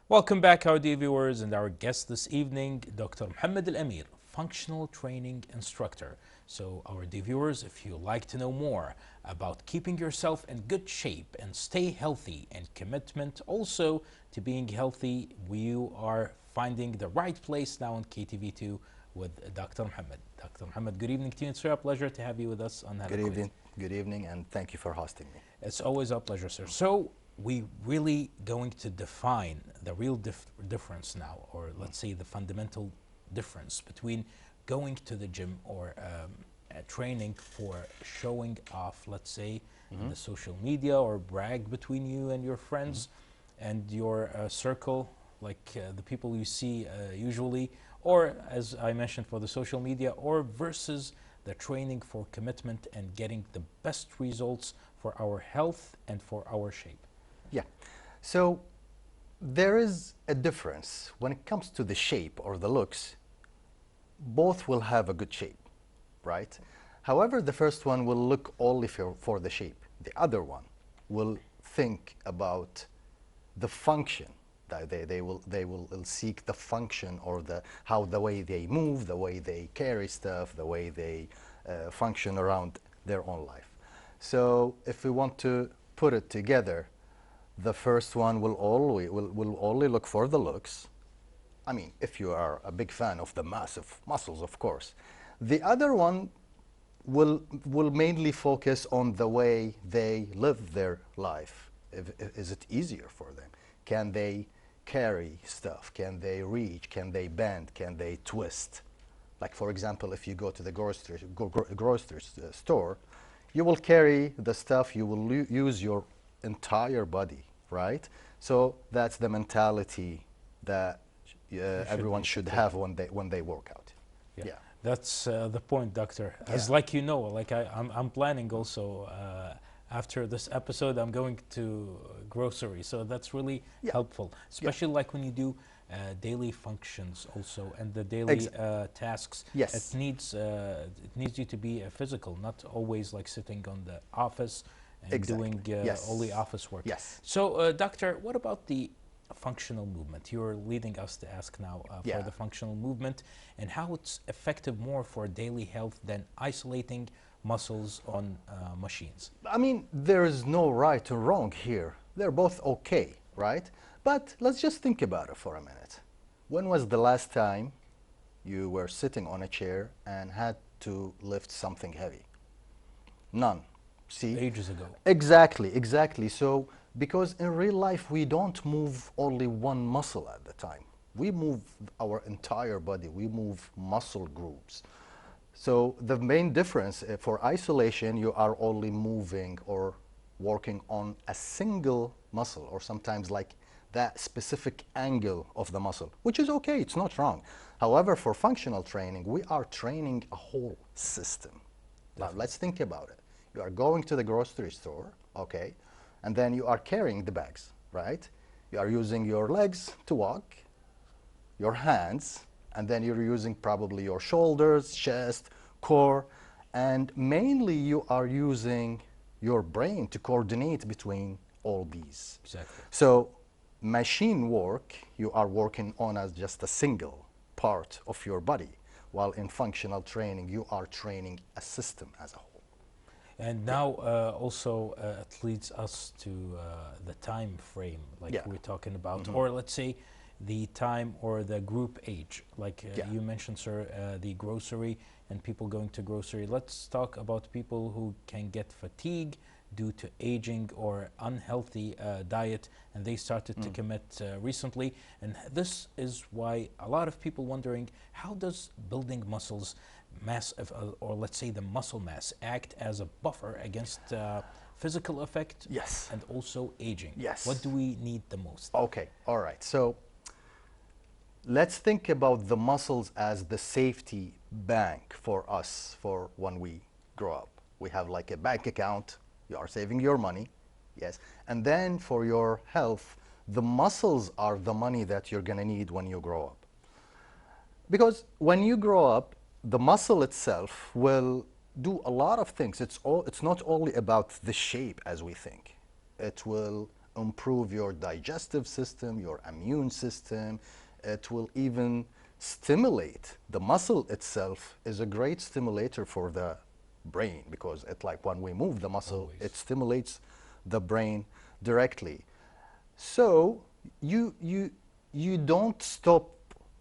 Welcome back, our dear viewers, and our guest this evening, Dr. Mohammad Alameer, functional training instructor. So, our dear viewers, if you like to know more about keeping yourself in good shape and stay healthy and commitment also to being healthy, you are finding the right place now on KTV2 with Dr. Mohammad. Dr. Mohammad, good evening to you. It's a pleasure to have you with us on Hala Kuwait. Good evening, and thank you for hosting me. It's always a pleasure, sir. So, we really going to define the real difference now, or let's say the fundamental difference between going to the gym or training for showing off, let's say, in the social media, or brag between you and your friends and your circle, like the people you see usually, or as I mentioned for the social media, or versus the training for commitment and getting the best results for our health and for our shape. Yeah, so there is a difference when it comes to the shape or the looks. Both will have a good shape, right? However, the first one will look only for the shape. The other one will think about the function. They will seek the function, or how the way they move, the way they carry stuff, the way they function around their own life. So if we want to put it together, the first one will only look for the looks. I mean, if you are a big fan of the massive muscles, of course. The other one will mainly focus on the way they live their life. Is it easier for them? Can they carry stuff? Can they reach? Can they bend? Can they twist? Like, for example, if you go to the grocery store, you will carry the stuff, you will use your entire body, right? So that's the mentality that everyone should have when they work out. Yeah. That's the point, doctor. As like you know, like I'm planning also after this episode, I'm going to grocery, so that's really helpful, especially like when you do daily functions also, and the daily tasks. Yes. It needs you to be physical, not always like sitting on the office and doing only office work. Yes. So, doctor, what about the functional movement? You're leading us to ask now for the functional movement and how it's effective more for daily health than isolating muscles on machines. I mean, there is no right or wrong here. They're both okay, right? But let's just think about it for a minute. When was the last time you were sitting on a chair and had to lift something heavy? None. See? Ages ago. Exactly. So, because in real life, we don't move only one muscle at the time. We move our entire body. We move muscle groups. So the main difference for isolation, you are only moving or working on a single muscle, or sometimes like that specific angle of the muscle, which is okay, it's not wrong. However, for functional training, we are training a whole system. Now, let's think about it. You are going to the grocery store, okay, and then you are carrying the bags, right? You are using your legs to walk, your hands, and then you're using probably your shoulders, chest, core, and mainly you are using your brain to coordinate between all these. Exactly. So machine work, you are working on as just a single part of your body, while in functional training, you are training a system as a whole. And now also it leads us to the time frame, like we're talking about, or let's say the time or the group age, like you mentioned, sir, the grocery and people going to grocery. Let's talk about people who can get fatigue due to aging or unhealthy diet, and they started to commit recently. And this is why a lot of people wondering, how does building muscles mass or let's say the muscle mass act as a buffer against physical effect and also aging? What do we need the most? Okay, all right. So let's think about the muscles as the safety bank for us for when we grow up. We have like a bank account, you are saving your money, yes. And then for your health, the muscles are the money that you're gonna need when you grow up. Because when you grow up, the muscle itself will do a lot of things. It's not only about the shape as we think. It will improve your digestive system, your immune system. It will even stimulate. The muscle itself is a great stimulator for the brain, because it, like when we move the muscle, it stimulates the brain directly. So you don't stop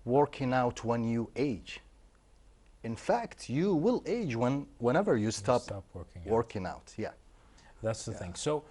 working out when you age. In fact, you will age whenever you stop working out. Yeah. That's the thing. So,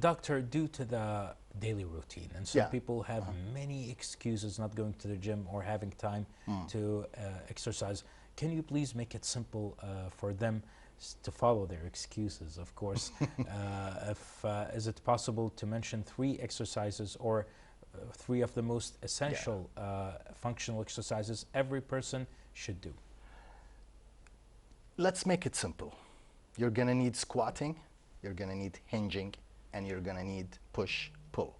doctor, due to the daily routine, and some people have many excuses not going to the gym or having time to exercise, can you please make it simple for them to follow their excuses, of course? Is it possible to mention 3 exercises or 3 of the most essential functional exercises every person should do? Let's make it simple. You're going to need squatting, you're going to need hinging, and you're going to need push-pull.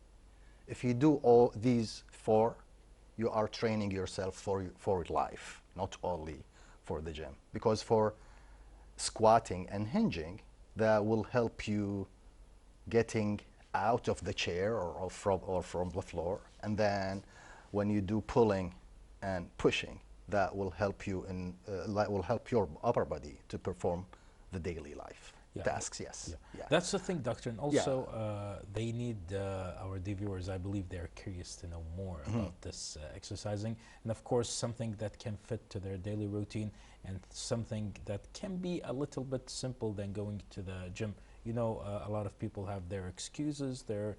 If you do all these 4, you are training yourself for life, not only for the gym. Because for squatting and hinging, that will help you getting out of the chair or from the floor. And then when you do pulling and pushing, that will help you will help your upper body to perform the daily life tasks. That's the thing, doctor. And also they need our viewers, I believe they're curious to know more about this exercising, and of course something that can fit to their daily routine, and something that can be a little bit simple than going to the gym. You know, a lot of people have their excuses, their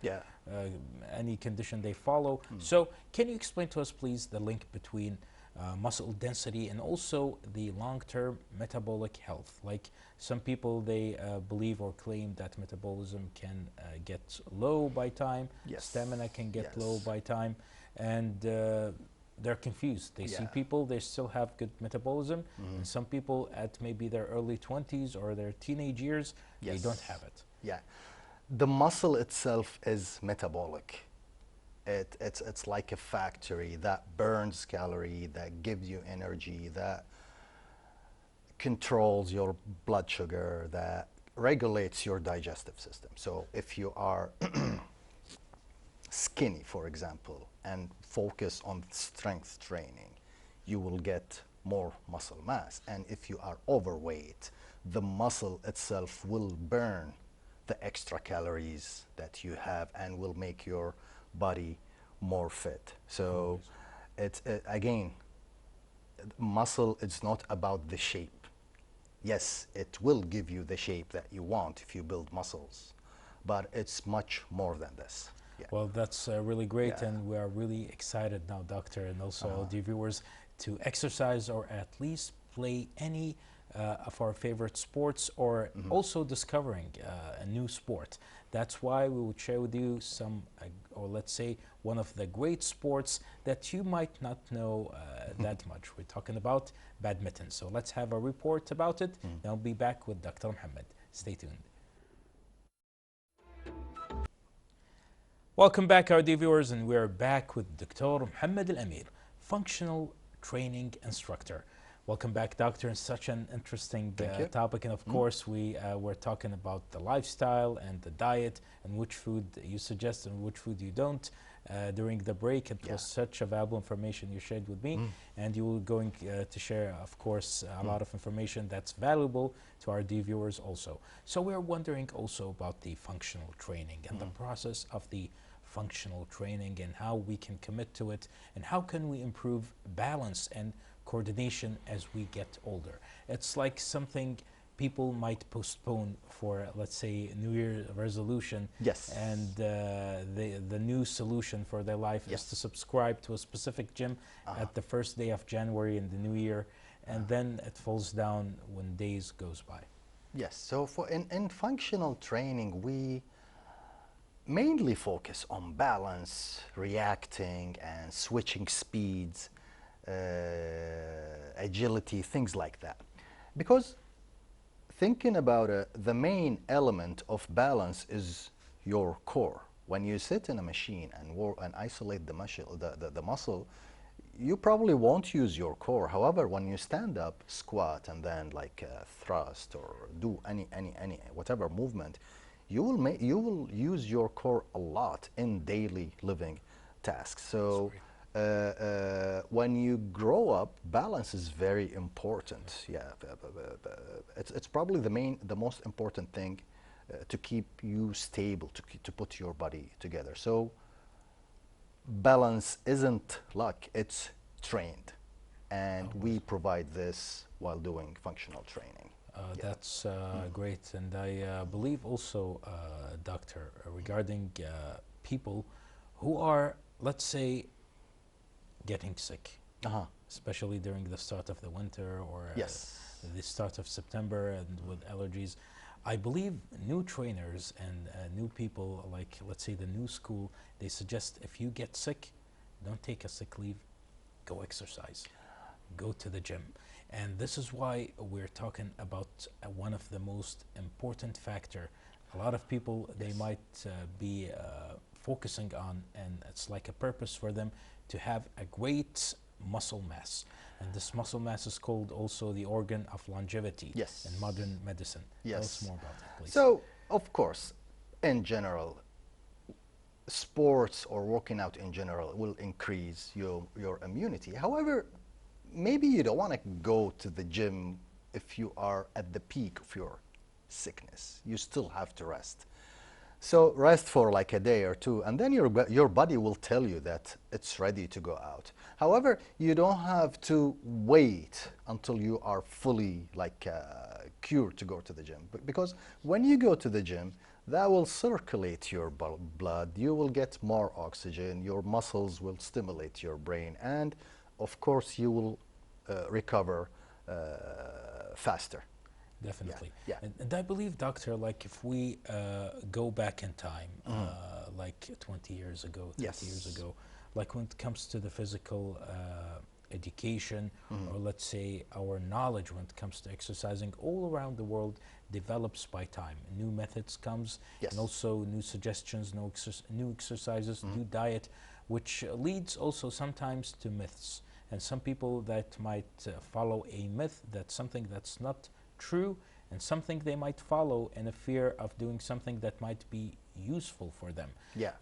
any condition they follow. So can you explain to us, please, the link between muscle density and also the long-term metabolic health? Like some people, they believe or claim that metabolism can get low by time, stamina can get low by time, and they're confused. They see people, they still have good metabolism, and some people at maybe their early 20s or their teenage years, they don't have it. Yeah, the muscle itself is metabolic. It's like a factory that burns calorie, that gives you energy, that controls your blood sugar, that regulates your digestive system. So if you are skinny, for example, and focus on strength training, you will get more muscle mass. And if you are overweight, the muscle itself will burn the extra calories that you have and will make your body more fit. So again, muscle, it's not about the shape. Yes, it will give you the shape that you want if you build muscles, but it's much more than this. Well, that's really great, and we are really excited now, doctor, and also all the viewers, to exercise or at least play any of our favorite sports, or also discovering a new sport. That's why we will share with you some, or let's say, one of the great sports that you might not know that much. We're talking about badminton. So let's have a report about it. Then I'll be back with Dr. Mohammed. Stay tuned. Welcome back, our dear viewers, and we're back with Dr. Mohammad Alameer, functional training instructor. Welcome back, doctor. It's such an interesting topic, and of course we were talking about the lifestyle and the diet and which food you suggest and which food you don't during the break. It was such a valuable information you shared with me, and you were going to share, of course, a lot of information that's valuable to our dear viewers also. So we're wondering also about the functional training and the process of the functional training and how we can commit to it, and how can we improve balance and coordination as we get older. It's like something people might postpone for, let's say, New Year resolution. And the new solution for their life is to subscribe to a specific gym at the first day of January in the new year, and then it falls down when days goes by. So for in functional training, we mainly focus on balance, reacting and switching speeds, agility, things like that. Because thinking about it, the main element of balance is your core. When you sit in a machine and isolate the muscle, you probably won't use your core. However, when you stand up, squat, and then like thrust or do any whatever movement, you will use your core a lot in daily living tasks. So when you grow up, balance is very important. Yeah, it's probably the most important thing to keep you stable, to put your body together. So balance isn't luck, it's trained, and we provide this while doing functional training. That's great, and I believe also, Doctor, regarding people who are, let's say, getting sick, especially during the start of the winter or the start of September, and with allergies. I believe new trainers and new people, like let's say the new school, they suggest if you get sick, don't take a sick leave, go exercise, go to the gym. And this is why we're talking about one of the most important factor. A lot of people, they might be focusing on, and it's like a purpose for them to have a great muscle mass. And this muscle mass is called also the organ of longevity in modern medicine. Tell us more about that, please. So, of course, in general, sports or working out in general will increase your immunity. However, maybe you don't want to go to the gym if you are at the peak of your sickness. You still have to rest. So rest for like a day or two, and then your body will tell you that it's ready to go out. However, you don't have to wait until you are fully like cured to go to the gym. Because when you go to the gym, that will circulate your blood, you will get more oxygen, your muscles will stimulate your brain, and of course you will recover faster. Definitely. And I believe, Doctor, like if we go back in time, like 20 years ago, 30 years ago, like when it comes to the physical education, or let's say our knowledge when it comes to exercising all around the world develops by time. New methods comes, and also new suggestions, new exercises, new diet, which leads also sometimes to myths. And some people that might follow a myth, that's something that's not true, and something they might follow in a fear of doing something that might be useful for them.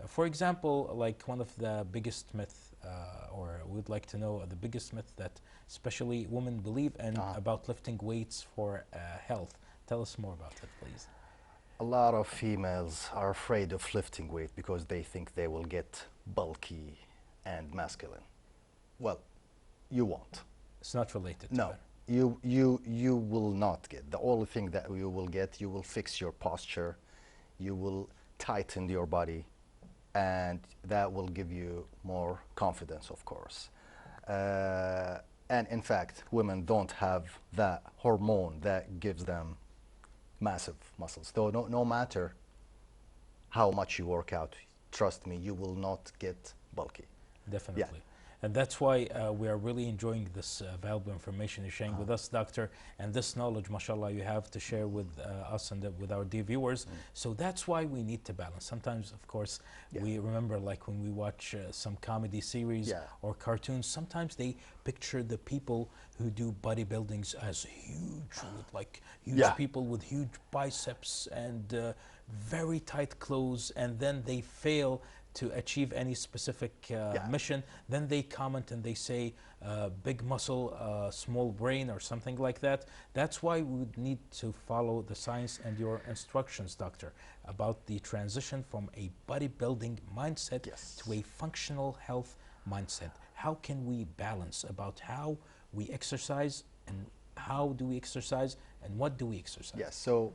For example, like one of the biggest myths, or we'd like to know the biggest myth that especially women believe in about lifting weights for health. Tell us more about that, please. A lot of females are afraid of lifting weight because they think they will get bulky and masculine. Well, you won't. It's not related to that. No. You will not get. The only thing that you will get, you will fix your posture, you will tighten your body, and that will give you more confidence, of course. And in fact, women don't have that hormone that gives them massive muscles. So no matter how much you work out, trust me, you will not get bulky. Definitely. And that's why we are really enjoying this valuable information you're sharing with us, Doctor, and this knowledge, mashallah, you have to share with us and with our dear viewers. So that's why we need to balance. Sometimes, of course, we remember like when we watch some comedy series or cartoons, sometimes they picture the people who do bodybuildings as huge, like huge people with huge biceps and very tight clothes, and then they fail to achieve any specific mission. Then they comment and they say big muscle, small brain, or something like that. That's why we would need to follow the science and your instructions, Doctor, about the transition from a bodybuilding mindset to a functional health mindset. How can we balance about how we exercise, and how do we exercise, and what do we exercise? Yes, so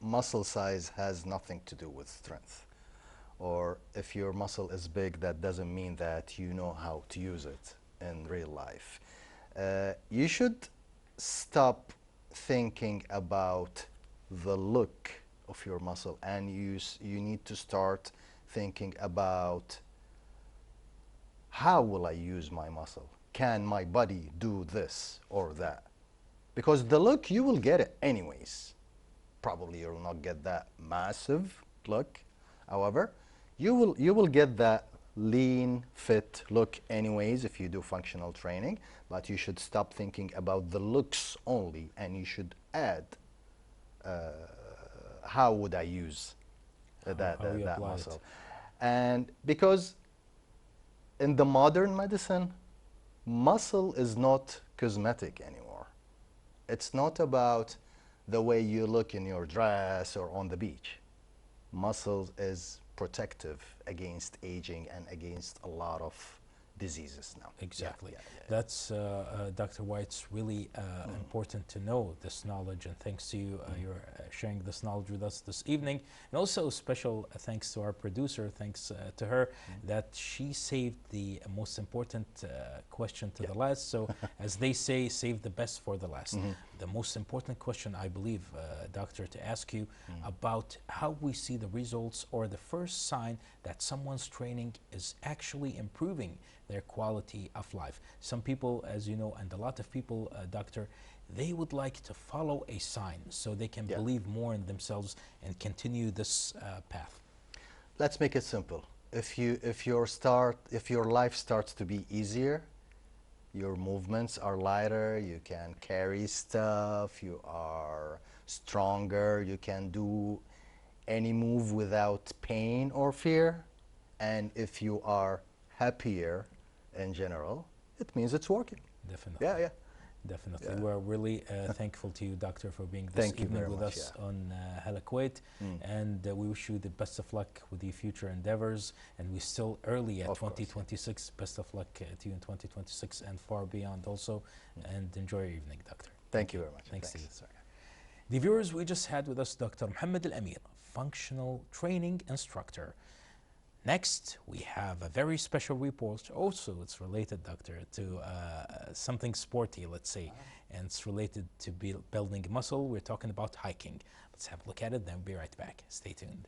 muscle size has nothing to do with strength. Or if your muscle is big, that doesn't mean that you know how to use it in real life. You should stop thinking about the look of your muscle, and you need to start thinking about how will I use my muscle? Can my body do this or that? Because the look, you will get it anyways. Probably you will not get that massive look. However, you will get that lean, fit look anyways if you do functional training, but you should stop thinking about the looks only, and you should add how would I use that muscle? And because in the modern medicine, muscle is not cosmetic anymore. It's not about the way you look in your dress or on the beach. Muscle is protective against aging and against a lot of diseases now. Exactly. That's, Dr. White, it's really important to know this knowledge, and thanks to you, you're sharing this knowledge with us this evening. And also special thanks to our producer, thanks to her, that she saved the most important question to the last. So as they say, save the best for the last. The most important question, I believe, Doctor, to ask you about how we see the results or the first sign that someone's training is actually improving their quality of life. Some people, as you know, and a lot of people, Doctor, they would like to follow a sign so they can believe more in themselves and continue this path. Let's make it simple. If your life starts to be easier, your movements are lighter, you can carry stuff, you are stronger, you can do any move without pain or fear, and if you are happier in general, it means it's working. Definitely. Yeah. Definitely. Yeah. We're really thankful to you, Doctor, for being this evening with us on Hala Kuwait. And we wish you the best of luck with your future endeavors. And we're still early at 2026. Best of luck to you in 2026 and far beyond also. And enjoy your evening, Doctor. Thank you very much. Thanks to you, sir. The viewers, we just had with us Dr. Mohammad Alameer, functional training instructor. Next, we have a very special report. Also, it's related, Doctor, to something sporty, let's say, and it's related to building muscle. We're talking about hiking. Let's have a look at it, then we'll be right back. Stay tuned.